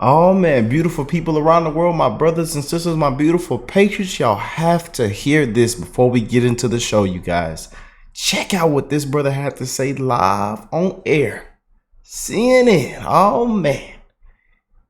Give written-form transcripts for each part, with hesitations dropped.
Oh man, beautiful people around the world, my brothers and sisters, my beautiful patriots, y'all have to hear this before we get into the show, you guys. Check out what this brother had to say live on air. CNN. Oh man.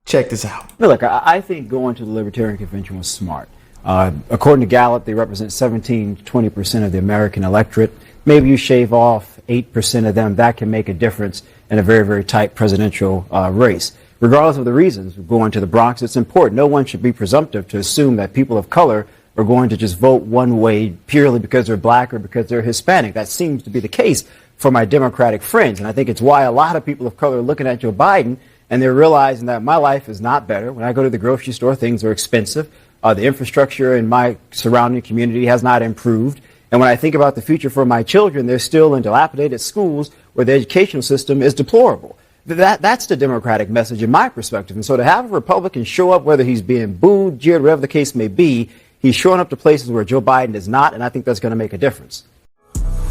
Check this out. Look, I think going to the Libertarian Convention was smart. According to Gallup, they represent 17-20% of the American electorate. Maybe you shave off 8% of them. That can make a difference in a very, very tight presidential race. Regardless of the reasons, going to the Bronx, it's important. No one should be presumptive to assume that people of color are going to just vote one way purely because they're black or because they're Hispanic. That seems to be the case for my Democratic friends. And I think it's why a lot of people of color are looking at Joe Biden and they're realizing that my life is not better. When I go to the grocery store, things are expensive. The infrastructure in my surrounding community has not improved. And when I think about the future for my children, they're still in dilapidated schools where the educational system is deplorable. That's the Democratic message in my perspective. And so to have a Republican show up, whether he's being booed, jeered, whatever the case may be, he's showing up to places where Joe Biden is not, and I think that's going to make a difference.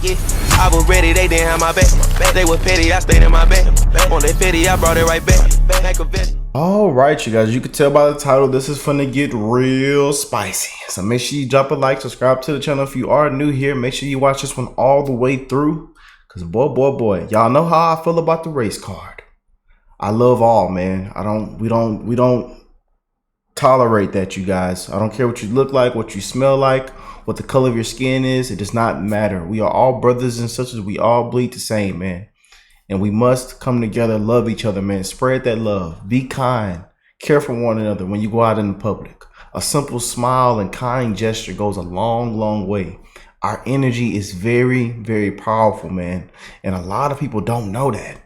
Yeah, I was ready, they didn't have my back. They were petty, I stayed in my bed. On that petty, I brought it right back. All right, you guys, you can tell by the title, this is finna get real spicy. So make sure you drop a like, subscribe to the channel if you are new here. Make sure you watch this one all the way through. Because boy, y'all know how I feel about the race card. I love all, man. We don't tolerate that, you guys. I don't care what you look like, what you smell like, what the color of your skin is. It does not matter. We are all brothers and sisters. We all bleed the same, man. And we must come together, love each other, man. Spread that love. Be kind. Care for one another when you go out in the public. A simple smile and kind gesture goes a long, long way. Our energy is very, very powerful, man. And a lot of people don't know that.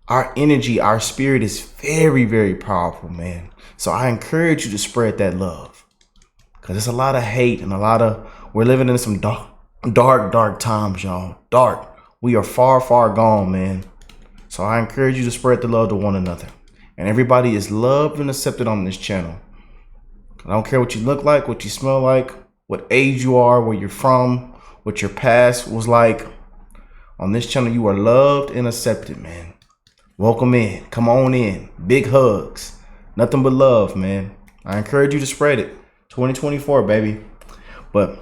Our energy, our spirit is very, very powerful, man. So I encourage you to spread that love. Because there's a lot of hate and we're living in some dark times, y'all. Dark. We are far, far gone, man. So I encourage you to spread the love to one another. And everybody is loved and accepted on this channel. I don't care what you look like, what you smell like, what age you are, where you're from, what your past was like. On this channel, you are loved and accepted, man. Welcome in. Come on in. Big hugs. Nothing but love, man. I encourage you to spread it. 2024, baby. But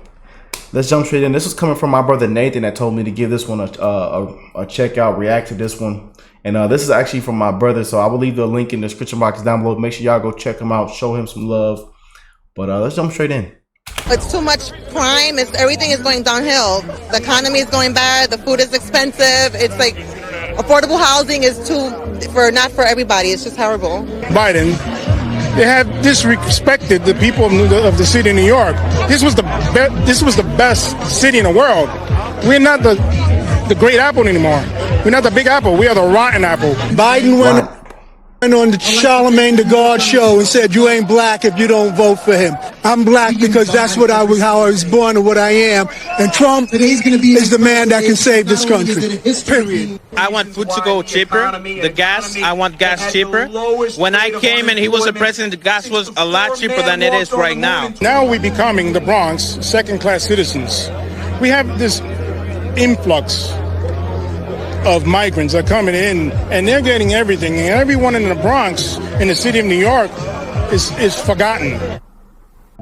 let's jump straight in. This is coming from my brother Nathan that told me to give this one a check out, react to this one. And this is actually from my brother, so I will leave the link in the description box down below. Make sure y'all go check him out, show him some love. But let's jump straight in. It's too much crime. Everything is going downhill. The economy is going bad. The food is expensive. It's like affordable housing is not for everybody. It's just horrible. Biden, they have disrespected the people of the city of New York. This was the best city in the world. We're not the great apple anymore. We're not the big apple. We are the rotten apple. Biden went on the Charlemagne the God show and said, "You ain't black if you don't vote for him." I'm black because that's how I was born and what I am. And Trump is the man that can save this country. Period. I want food to go cheaper. The gas, I want gas cheaper. When I came and he was the president, the gas was a lot cheaper than it is right now. Now we're becoming the Bronx second-class citizens. We have this influx of migrants are coming in and they're getting everything, and everyone in the Bronx in the city of New York is forgotten.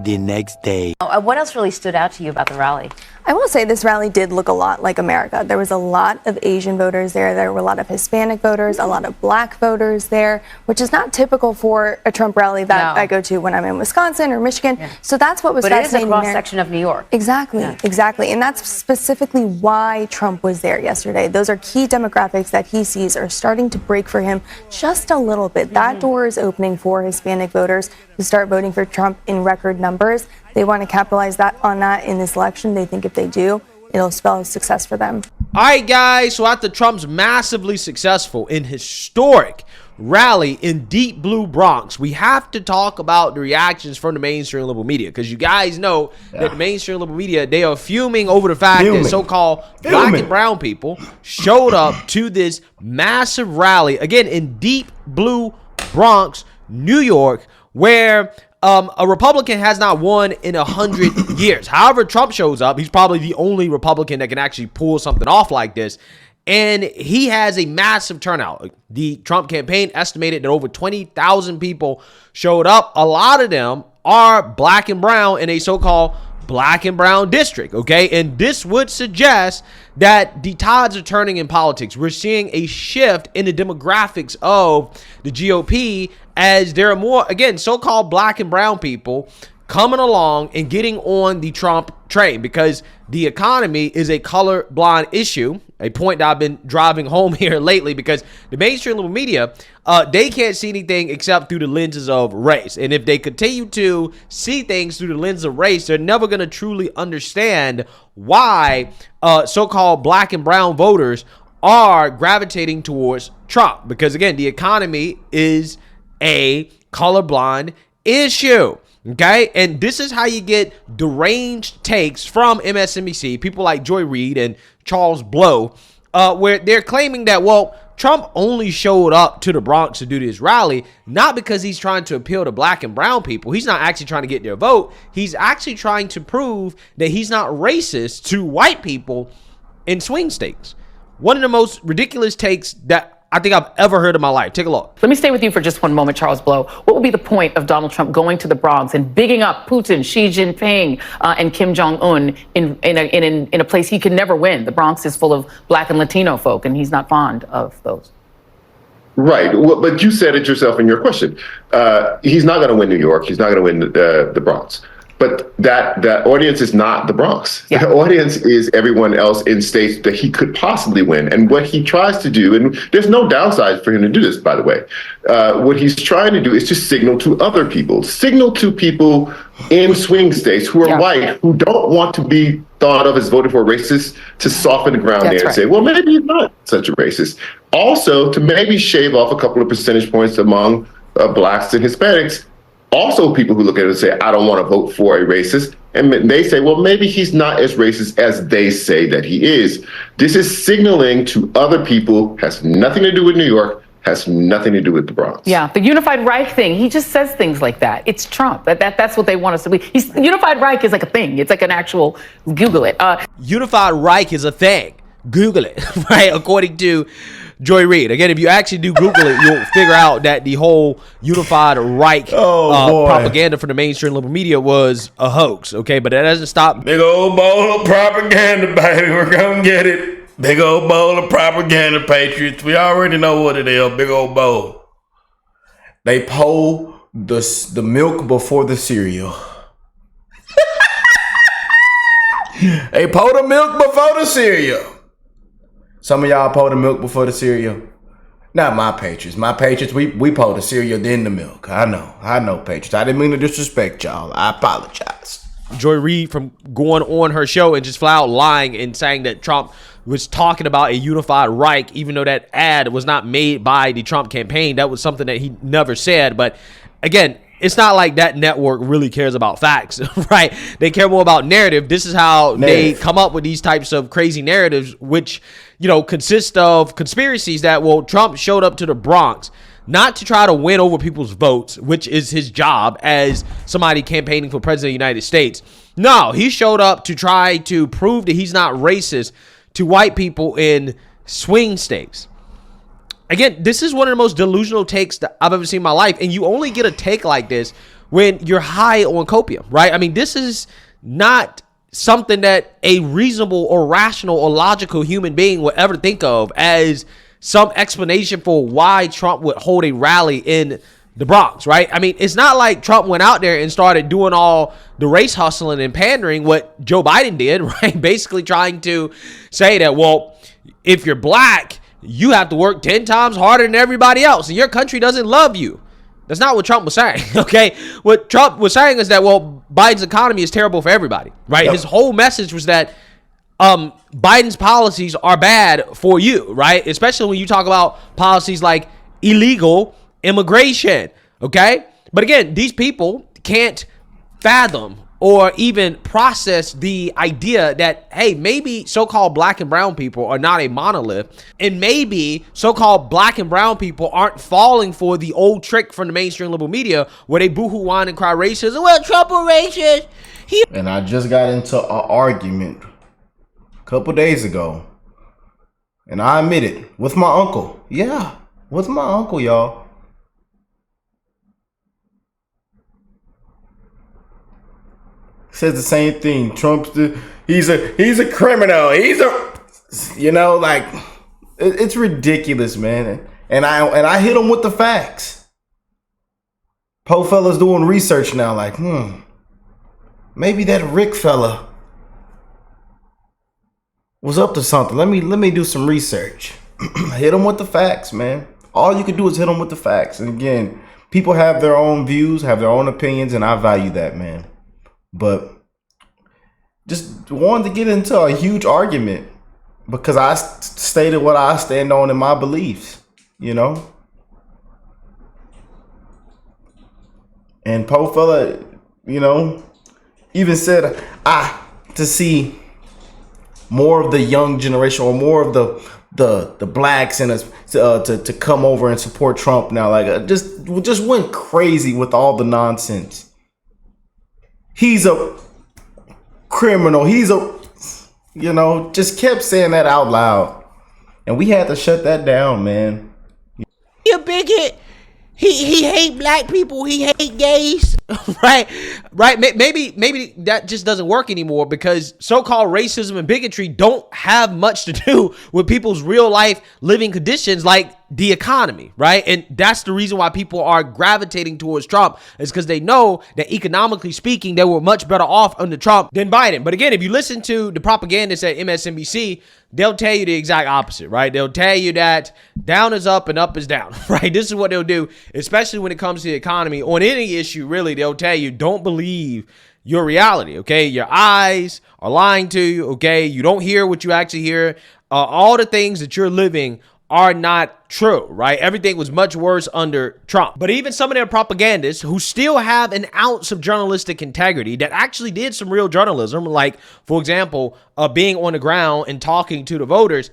The next day. What else really stood out to you about the rally? I will say this rally did look a lot like America. There was a lot of Asian voters there. There were a lot of Hispanic voters, a lot of black voters there, which is not typical for a Trump rally that I go to when I'm in Wisconsin or Michigan. Yeah. So that's what was fascinating. But it is a cross-section of New York. Exactly, exactly. And that's specifically why Trump was there yesterday. Those are key demographics that he sees are starting to break for him just a little bit. That door is opening for Hispanic voters to start voting for Trump in record numbers. They want to capitalize on that in this election. They think if they do, it'll spell success for them. All right, guys. So after Trump's massively successful and historic rally in deep blue Bronx, we have to talk about the reactions from the mainstream liberal media, because you guys know that the mainstream liberal media, they are fuming over the fact that so-called black and brown people showed up to this massive rally, again, in deep blue Bronx, New York, where a Republican has not won in 100 years. However, Trump shows up. He's probably the only Republican that can actually pull something off like this. And he has a massive turnout. The Trump campaign estimated that over 20,000 people showed up. A lot of them are black and brown in a so-called black and brown district, okay? And this would suggest that the tides are turning in politics. We're seeing a shift in the demographics of the GOP as there are more, again, so-called black and brown people coming along and getting on the Trump train, because the economy is a colorblind issue, a point that I've been driving home here lately, because the mainstream liberal media, they can't see anything except through the lenses of race. And if they continue to see things through the lens of race, they're never going to truly understand why so-called black and brown voters are gravitating towards Trump. Because again, the economy is a colorblind issue. Okay, and this is how you get deranged takes from MSNBC, people like Joy Reid and Charles Blow, where they're claiming that, well, Trump only showed up to the Bronx to do this rally, not because he's trying to appeal to black and brown people. He's not actually trying to get their vote. He's actually trying to prove that he's not racist to white people in swing states. One of the most ridiculous takes that I think I've ever heard in my life. Take a look. Let me stay with you for just one moment, Charles Blow. What would be the point of Donald Trump going to the Bronx and bigging up Putin, Xi Jinping, and Kim Jong-un in a place he could never win? The Bronx is full of black and Latino folk, and he's not fond of those. Right. Well, but you said it yourself in your question. He's not going to win New York. He's not going to win the Bronx. But that audience is not the Bronx. Yeah. The audience is everyone else in states that he could possibly win. And what he tries to do, and there's no downside for him to do this, by the way, what he's trying to do is to signal to other people, in swing states who are white, who don't want to be thought of as voting for racists, to soften the ground there and say, well, maybe he's not such a racist. Also, to maybe shave off a couple of percentage points among blacks and Hispanics. Also, people who look at it and say, I don't want to vote for a racist. And they say, well, maybe he's not as racist as they say that he is. This is signaling to other people, has nothing to do with New York, has nothing to do with the Bronx. Yeah, the Unified Reich thing, he just says things like that. It's Trump. That's what they want us to be. Unified Reich is like a thing. It's like an actual, Google it. Unified Reich is a thing. Google it, right? According to Joy Reid. Again, if you actually do Google it, you'll figure out that the whole Unified Reich propaganda for the mainstream liberal media was a hoax, okay? But that doesn't stop. Big old bowl of propaganda, baby. We're going to get it. Big old bowl of propaganda, Patriots. We already know what it is. Big old bowl. They pour the milk before the cereal. They pour the milk before the cereal. Some of y'all pour the milk before the cereal. Not my Patriots. My Patriots, we pour the cereal, then the milk. I know, Patriots. I didn't mean to disrespect y'all. I apologize. Joy Reid from going on her show and just flat out lying and saying that Trump was talking about a unified Reich, even though that ad was not made by the Trump campaign. That was something that he never said. But again, it's not like that network really cares about facts, right? They care more about narrative. This is how they come up with these types of crazy narratives, which, consist of conspiracies that, well, Trump showed up to the Bronx not to try to win over people's votes, which is his job as somebody campaigning for president of the United States. No, he showed up to try to prove that he's not racist to white people in swing states. Again, this is one of the most delusional takes that I've ever seen in my life. And you only get a take like this when you're high on copium, right? I mean, this is not something that a reasonable or rational or logical human being would ever think of as some explanation for why Trump would hold a rally in the Bronx, right? I mean, it's not like Trump went out there and started doing all the race hustling and pandering, what Joe Biden did, right? Basically trying to say that, well, if you're black, you have to work 10 times harder than everybody else, and your country doesn't love you. That's not what Trump was saying, okay? What Trump was saying is that, well, Biden's economy is terrible for everybody, right? Yep. His whole message was that Biden's policies are bad for you, right? Especially when you talk about policies like illegal immigration, okay? But again, these people can't fathom or even process the idea that, hey, maybe so-called black and brown people are not a monolith, and maybe so-called black and brown people aren't falling for the old trick from the mainstream liberal media where they boohoo, whine, and cry racist. Well, Trump was racist. And I just got into an argument a couple days ago. And I admit it, with my uncle. Yeah, with my uncle, y'all. Says the same thing. Trump's he's a criminal. Like it's ridiculous, man. And I hit him with the facts. Po fella's doing research now, like, maybe that Rick fella was up to something. Let me do some research. Hit him with the facts, man. All you can do is hit him with the facts. And again, people have their own views, have their own opinions, and I value that, man. But just wanted to get into a huge argument because I stated what I stand on in my beliefs, And Po fella, even said, to see more of the young generation or more of the blacks in us to come over and support Trump now. Like, just went crazy with all the nonsense. He's a criminal. Just kept saying that out loud. And we had to shut that down, man. You a bigot. He hate black people. He hate gays. Right. Maybe that just doesn't work anymore because so-called racism and bigotry don't have much to do with people's real life living conditions like the economy, right? And that's the reason why people are gravitating towards Trump is because they know that economically speaking, they were much better off under Trump than Biden. But again, if you listen to the propagandists at MSNBC, they'll tell you the exact opposite, right? They'll tell you that down is up and up is down, right? This is what they'll do, especially when it comes to the economy. On any issue, really, they'll tell you, don't believe your reality, okay? Your eyes are lying to you, okay? You don't hear what you actually hear. All the things that you're living are not true, right? Everything was much worse under Trump. But even some of their propagandists who still have an ounce of journalistic integrity that actually did some real journalism, like, for example, being on the ground and talking to the voters,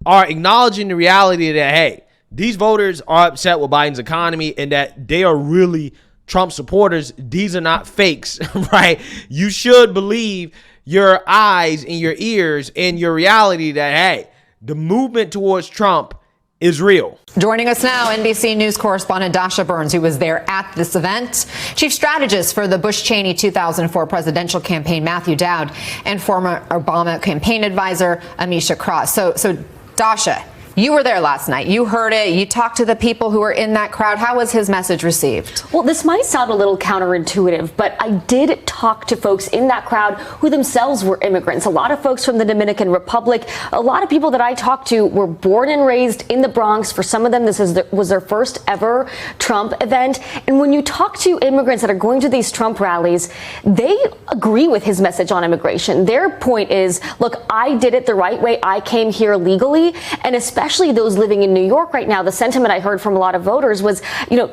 are acknowledging the reality that, hey, these voters are upset with Biden's economy and that they are really Trump supporters. These are not fakes, right? You should believe your eyes and your ears and your reality that, hey, the movement towards Trump is real. Joining us now, NBC News correspondent Dasha Burns, who was there at this event, chief strategist for the Bush-Cheney 2004 presidential campaign, Matthew Dowd, and former Obama campaign advisor, Amisha Cross. So Dasha, you were there last night. You heard it. You talked to the people who were in that crowd. How was his message received? Well, this might sound a little counterintuitive, but I did talk to folks in that crowd who themselves were immigrants. A lot of folks from the Dominican Republic. A lot of people that I talked to were born and raised in the Bronx. For some of them, this was their first ever Trump event. And when you talk to immigrants that are going to these Trump rallies, they agree with his message on immigration. Their point is, look, I did it the right way. I came here legally, and especially those living in New York right now, the sentiment I heard from a lot of voters was,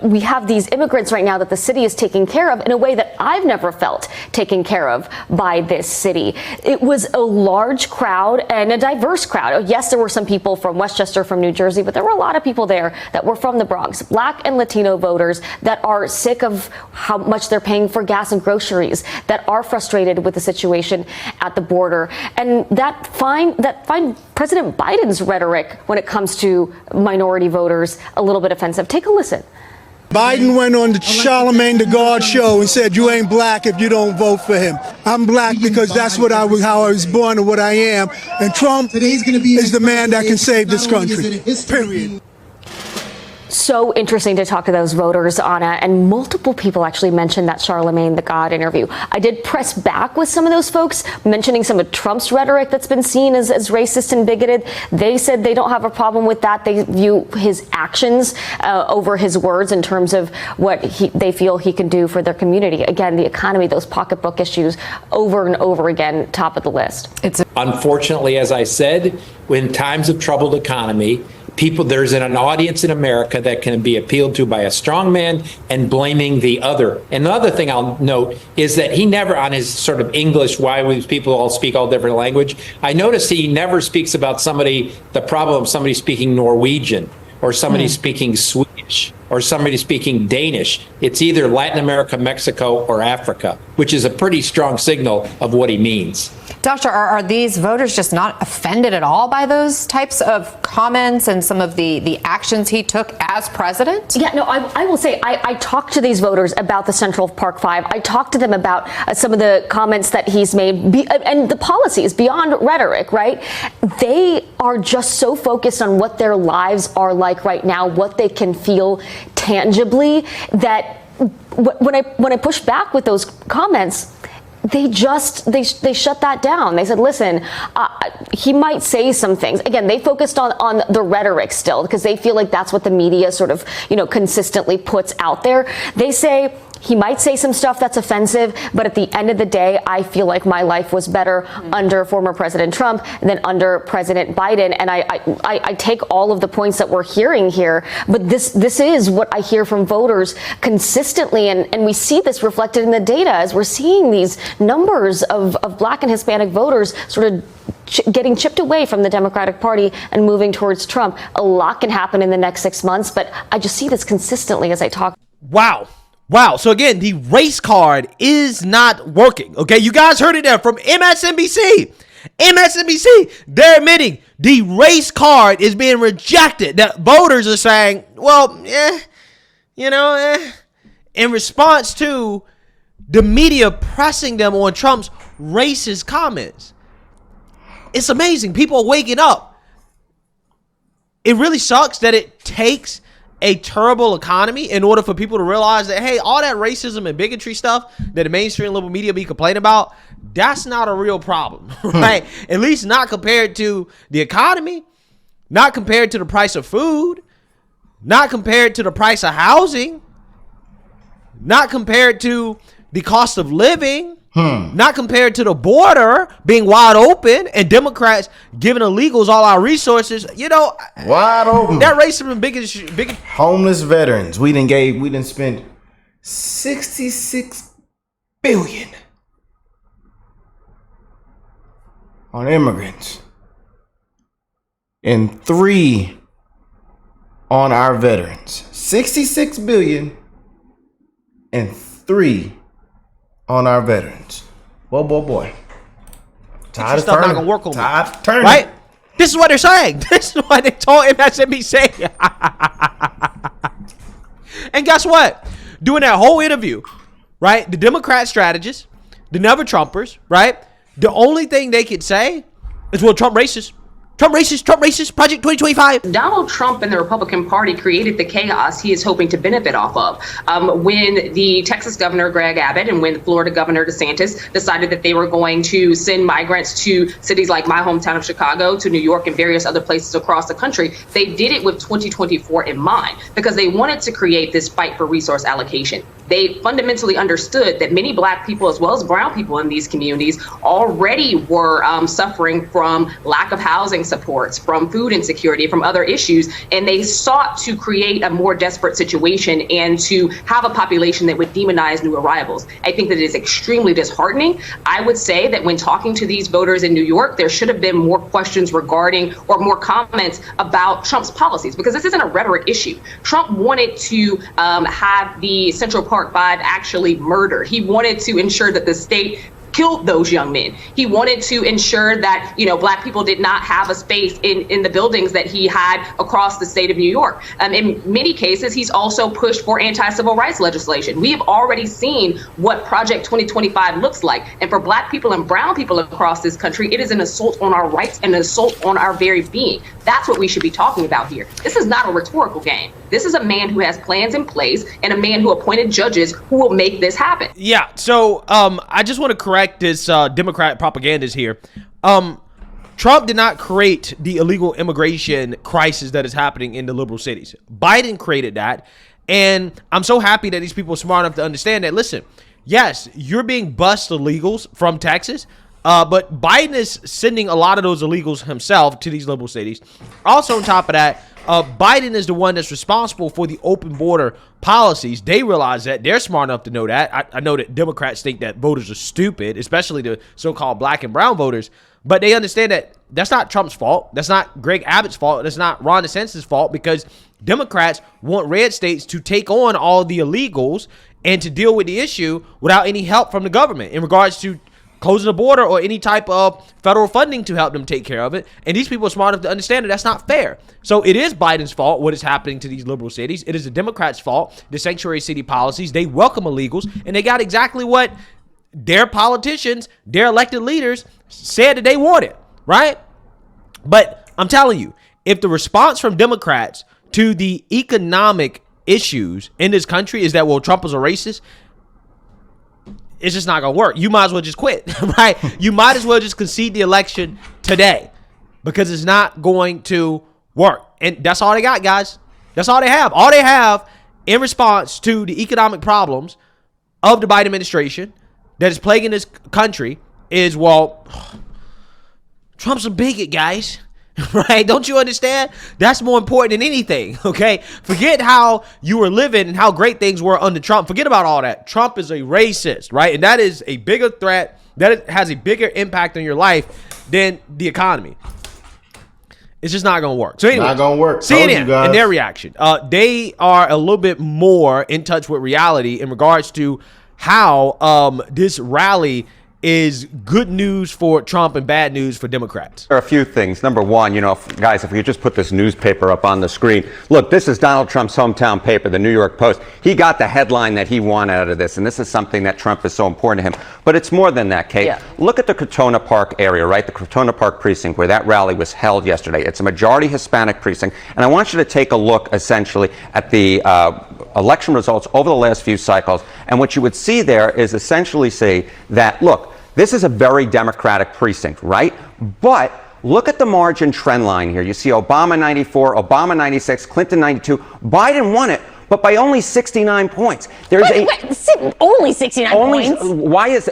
we have these immigrants right now that the city is taking care of in a way that I've never felt taken care of by this city. It was a large crowd and a diverse crowd. Yes, there were some people from Westchester, from New Jersey, but there were a lot of people there that were from the Bronx, black and Latino voters that are sick of how much they're paying for gas and groceries, that are frustrated with the situation at the border, and that find President Biden's rhetoric when it comes to minority voters a little bit offensive. Take a listen. Biden went on the Charlemagne the God show and said, you ain't black if you don't vote for him. I'm black because that's how I was born and what I am. And Trump is the man that can save this country. Period. So interesting to talk to those voters, Anna, and multiple people actually mentioned that Charlemagne the God interview. I did press back with some of those folks, mentioning some of Trump's rhetoric that's been seen as racist and bigoted. They said they don't have a problem with that. They view his actions over his words in terms of what they feel he can do for their community. Again, the economy, those pocketbook issues, over and over again, top of the list. Unfortunately, as I said, in times of troubled economy, there's an audience in America that can be appealed to by a strong man and blaming the other. And the other thing I'll note is that he never, on his sort of English, why we people all speak all different language, I noticed he never speaks about the problem of somebody speaking Norwegian or somebody speaking Swedish or somebody speaking Danish. It's either Latin America, Mexico, or Africa, which is a pretty strong signal of what he means. Doctor, are these voters just not offended at all by those types of comments and some of the actions he took as president? Yeah, no, I will say I talked to these voters about the Central Park Five. I talked to them about some of the comments that he's made and the policies beyond rhetoric, right? They are just so focused on what their lives are like right now, what they can feel tangibly, that when I push back with those comments, they shut that down. They said, listen, he might say some things. Again, they focused on the rhetoric still, because they feel like that's what the media sort of, consistently puts out there. They say he might say some stuff that's offensive, but at the end of the day, I feel like my life was better under former President Trump than under President Biden. And I take all of the points that we're hearing here, but this is what I hear from voters consistently. And we see this reflected in the data as we're seeing these numbers of Black and Hispanic voters sort of getting chipped away from the Democratic Party and moving towards Trump. A lot can happen in the next 6 months, but I just see this consistently as I talk. Wow. So again, the race card is not working. Okay, you guys heard it there from MSNBC. They're admitting the race card is being rejected. That voters are saying, well, in response to the media pressing them on Trump's racist comments. It's amazing. People are waking up. It really sucks that it takes a terrible economy in order for people to realize that, hey, all that racism and bigotry stuff that the mainstream liberal media be complaining about, that's not a real problem, right? At least not compared to the economy, not compared to the price of food, not compared to the price of housing, not compared to the cost of living, not compared to the border being wide open and Democrats giving illegals all our resources. Wide open. That racism and bigotry. Homeless veterans. We done spent $66 billion on immigrants and 3 on our veterans. $66 billion and 3 on our veterans. Boy. Tired of turning. Not gonna work on Tired of turning. Right? This is what they're saying. This is what they told MSNBC. And guess what? Doing that whole interview, right? The Democrat strategists, the Never Trumpers, right? The only thing they could say is, well, Trump racist. Trump racist, Project 2025. Donald Trump and the Republican Party created the chaos he is hoping to benefit off of. When the Texas governor, Greg Abbott, and when the Florida governor, DeSantis, decided that they were going to send migrants to cities like my hometown of Chicago, to New York, and various other places across the country, they did it with 2024 in mind, because they wanted to create this fight for resource allocation. They fundamentally understood that many Black people, as well as brown people in these communities, already were suffering from lack of housing supports, from food insecurity, from other issues, and they sought to create a more desperate situation and to have a population that would demonize new arrivals. I think that it is extremely disheartening. I would say that when talking to these voters in New York, there should have been more questions regarding, or more comments about, Trump's policies, because this isn't a rhetoric issue. Trump wanted to have the Central Park 5 actually murdered. He wanted to ensure that the state killed those young men. He wanted to ensure that, Black people did not have a space in the buildings that he had across the state of New York. In many cases, he's also pushed for anti-civil rights legislation. We have already seen what Project 2025 looks like. And for Black people and brown people across this country, it is an assault on our rights and an assault on our very being. That's what we should be talking about here. This is not a rhetorical game. This is a man who has plans in place and a man who appointed judges who will make this happen. Yeah, so I just want to correct this Democrat propagandist here. Trump did not create the illegal immigration crisis that is happening in the liberal cities. Biden created that. And I'm so happy that these people are smart enough to understand that. Listen, yes, you're being bust illegals from Texas, but Biden is sending a lot of those illegals himself to these liberal cities. Also, on top of that, Biden is the one that's responsible for the open border policies. They realize that. They're smart enough to know that. I know that Democrats think that voters are stupid, especially the so-called Black and brown voters. But they understand that that's not Trump's fault. That's not Greg Abbott's fault. That's not Ron DeSantis' fault, because Democrats want red states to take on all the illegals and to deal with the issue without any help from the government in regards to closing the border or any type of federal funding to help them take care of it. And these people are smart enough to understand that that's not fair. So it is Biden's fault what is happening to these liberal cities. It is the Democrats' fault, the sanctuary city policies. They welcome illegals, and they got exactly what their politicians, their elected leaders said that they wanted, right? But I'm telling you, if the response from Democrats to the economic issues in this country is that, well, Trump is a racist, it's just not going to work. You might as well just quit, right? You might as well just concede the election today because it's not going to work. And that's all they got, guys. That's all they have. All they have in response to the economic problems of the Biden administration that is plaguing this country is, well, Trump's a bigot, guys. Right? Don't you understand? That's more important than anything, okay? Forget how you were living and how great things were under Trump. Forget about all that. Trump is a racist, right? And that is a bigger threat. That has a bigger impact on your life than the economy. It's just not going to work. So anyway, not going to work. CNN and their reaction. They are a little bit more in touch with reality in regards to how this rally is good news for Trump and bad news for Democrats. There are a few things. Number one, guys, if we could just put this newspaper up on the screen. Look, this is Donald Trump's hometown paper, the New York Post. He got the headline that he wanted out of this, and this is something that Trump is so important to him. But it's more than that, Kate. Yeah. Look at the Crotona Park area, right? The Crotona Park precinct where that rally was held yesterday. It's a majority Hispanic precinct. And I want you to take a look, essentially, at the election results over the last few cycles. And what you would see there is essentially say that, look, this is a very Democratic precinct, right? But look at the margin trend line here. You see Obama 94, Obama 96, Clinton 92. Biden won it, but by only 69 points. Only 69 points?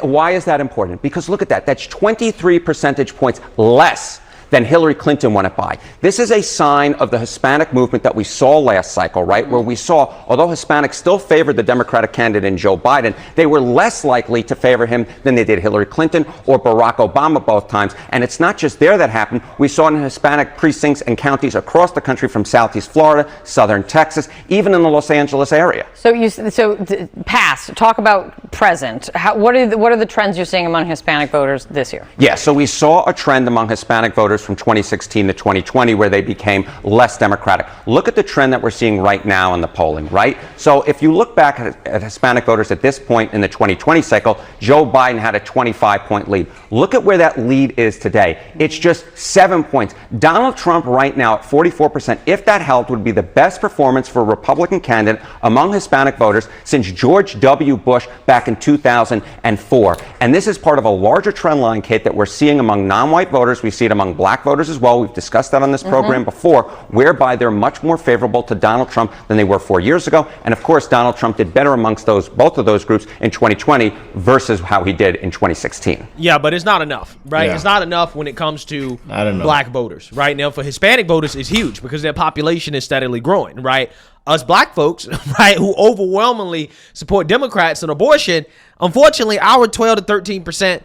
Why is that important? Because look at that. That's 23 percentage points less than Hillary Clinton won it by. This is a sign of the Hispanic movement that we saw last cycle, right? Where we saw, although Hispanics still favored the Democratic candidate in Joe Biden, they were less likely to favor him than they did Hillary Clinton or Barack Obama both times. And it's not just there that happened. We saw it in Hispanic precincts and counties across the country from Southeast Florida, Southern Texas, even in the Los Angeles area. So past, talk about present. What are the trends you're seeing among Hispanic voters this year? Yeah, so we saw a trend among Hispanic voters from 2016 to 2020 where they became less Democratic. Look at the trend that we're seeing right now in the polling, right? So if you look back at Hispanic voters at this point in the 2020 cycle, Joe Biden had a 25-point lead. Look at where that lead is today. It's just 7 points. Donald Trump right now at 44%, if that held, would be the best performance for a Republican candidate among Hispanic voters since George W. Bush back in 2004. And this is part of a larger trend line, Kate, that we're seeing among non-white voters. We see it among black voters as well. We've discussed that on this program before, whereby they're much more favorable to Donald Trump than they were 4 years ago. And of course, Donald Trump did better amongst both of those groups in 2020 versus how he did in 2016. Yeah, but it's not enough, right? Yeah. It's not enough when it comes to black voters, right? Now, for Hispanic voters, it's huge because their population is steadily growing, right? Us black folks, right, who overwhelmingly support Democrats on abortion, unfortunately, our 12 to 13%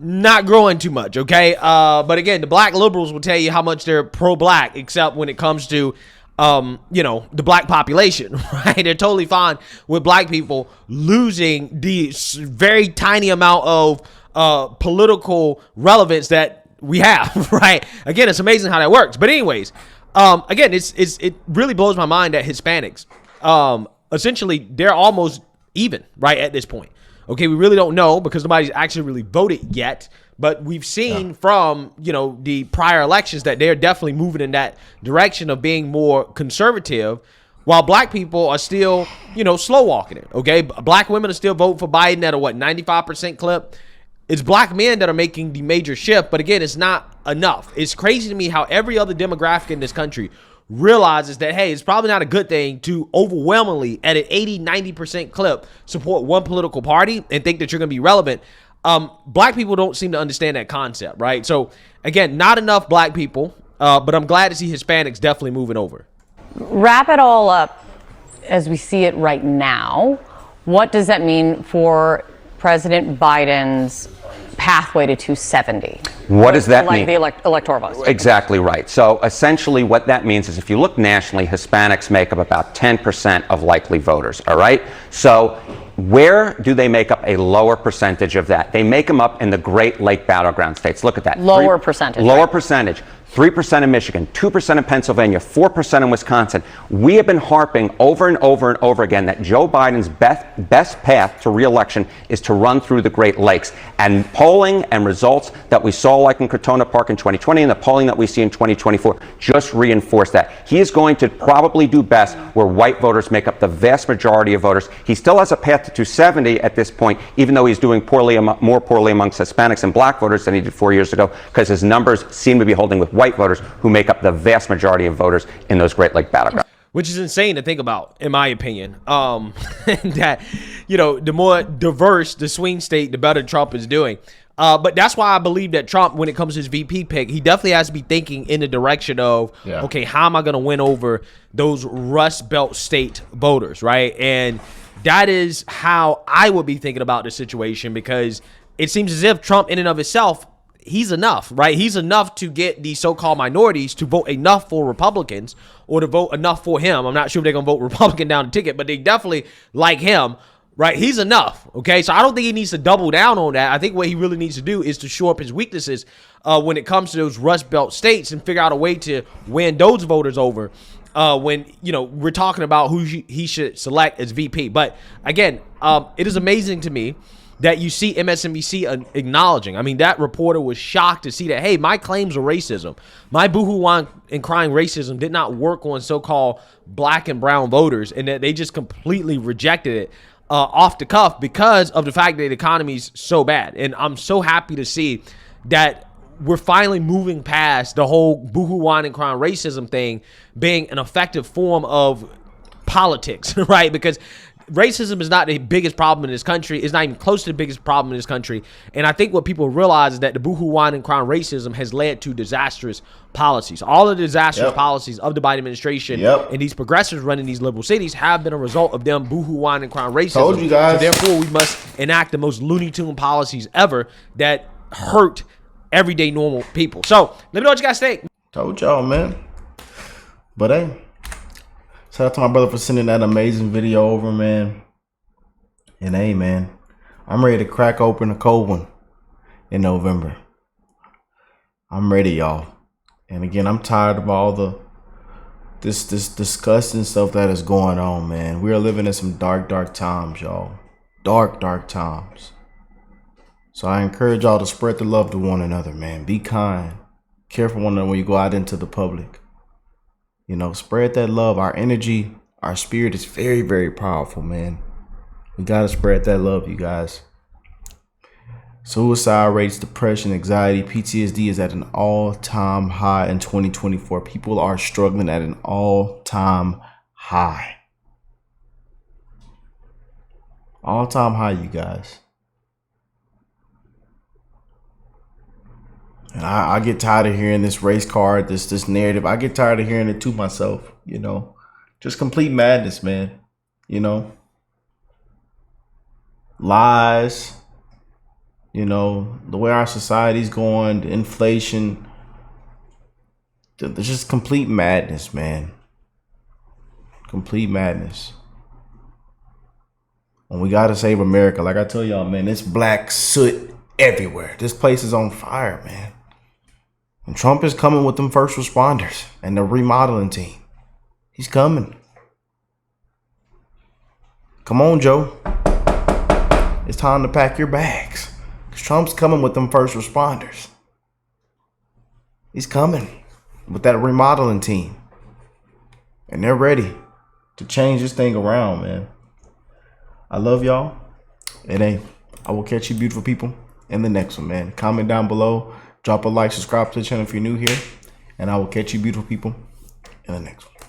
not growing too much, okay? But again, the black liberals will tell you how much they're pro-black, except when it comes to, the black population, right? They're totally fine with black people losing the very tiny amount of political relevance that we have, right? Again, it's amazing how that works. But anyways, again, it really blows my mind that Hispanics, essentially, they're almost even, right, at this point. Okay, we really don't know because nobody's actually really voted yet, but we've seen from, the prior elections that they're definitely moving in that direction of being more conservative, while black people are still, slow walking it, okay? Black women are still voting for Biden at a, 95% clip? It's black men that are making the major shift, but again, it's not enough. It's crazy to me how every other demographic in this country realizes that, hey, it's probably not a good thing to overwhelmingly at an 80-90% clip support one political party and think that you're going to be relevant. Black people don't seem to understand that concept, right? So again, not enough black people, but I'm glad to see Hispanics definitely moving over. Wrap it all up as we see it right now. What does that mean for President Biden's pathway to 270? What does that mean? The electoral votes. Exactly right. So essentially what that means is if you look nationally, Hispanics make up about 10% of likely voters, all right? So Where do they make up a lower percentage of that? They make them up in the Great Lake battleground states. Look at that. Lower percentage. Lower percentage. 3% in Michigan, 2% in Pennsylvania, 4% in Wisconsin. We have been harping over and over and over again that Joe Biden's best path to re-election is to run through the Great Lakes. And polling and results that we saw like in Crotona Park in 2020 and the polling that we see in 2024 just reinforce that. He is going to probably do best where white voters make up the vast majority of voters. He still has a path to 270 at this point, even though he's doing more poorly amongst Hispanics and black voters than he did 4 years ago, because his numbers seem to be holding with white voters who make up the vast majority of voters in those Great Lake battlegrounds. Which is insane to think about, in my opinion. That, the more diverse the swing state, the better Trump is doing. But that's why I believe that Trump, when it comes to his VP pick, he definitely has to be thinking in the direction of, okay, how am I going to win over those Rust Belt state voters, right? And that is how I would be thinking about the situation, because it seems as if Trump in and of itself, he's enough, right? He's enough to get the so-called minorities to vote enough for Republicans or to vote enough for him. I'm not sure if they're going to vote Republican down the ticket, but they definitely like him, right? He's enough, okay? So I don't think he needs to double down on that. I think what he really needs to do is to shore up his weaknesses when it comes to those Rust Belt states and figure out a way to win those voters over when, we're talking about who he should select as VP. But again, it is amazing to me that you see MSNBC acknowledging. I mean, that reporter was shocked to see that, hey, my claims of racism, my boohoo and crying racism did not work on so-called black and brown voters, and that they just completely rejected it off the cuff because of the fact that the economy is so bad. And I'm so happy to see that we're finally moving past the whole boohoo and crying racism thing being an effective form of politics, right? Because racism is not the biggest problem in this country. It's not even close to the biggest problem in this country. And I think what people realize is that the boohoo and crying racism has led to disastrous policies. All of the disastrous policies of the Biden administration and these progressives running these liberal cities have been a result of them boohoo and crying racism. Told you guys. So therefore, we must enact the most Looney Tune policies ever that hurt everyday normal people. So let me know what you guys think. Told y'all, man. But hey, shout out to my brother for sending that amazing video over, man. And hey, man, I'm ready to crack open a cold one in November. I'm ready, y'all. And again, I'm tired of all this disgusting stuff that is going on, man. We are living in some dark times, y'all. Dark times. So I encourage y'all to spread the love to one another, man. Be kind. Care for one another when you go out into the public. Spread that love. Our energy, our spirit is very, very powerful, man. We got to spread that love, you guys. Suicide rates, depression, anxiety, PTSD is at an all-time high in 2024. People are struggling at an all-time high. All-time high, you guys. And I get tired of hearing this race card, this narrative. I get tired of hearing it to myself, Just complete madness, man. Lies. The way our society's going, the inflation. There's just complete madness, man. Complete madness. And we gotta save America. Like I tell y'all, man, it's black soot everywhere. This place is on fire, man. And Trump is coming with them first responders and the remodeling team. He's coming. Come on, Joe. It's time to pack your bags. Because Trump's coming with them first responders. He's coming with that remodeling team. And they're ready to change this thing around, man. I love y'all. And hey, I will catch you beautiful people in the next one, man. Comment down below. Drop a like, subscribe to the channel if you're new here. And I will catch you beautiful people in the next one.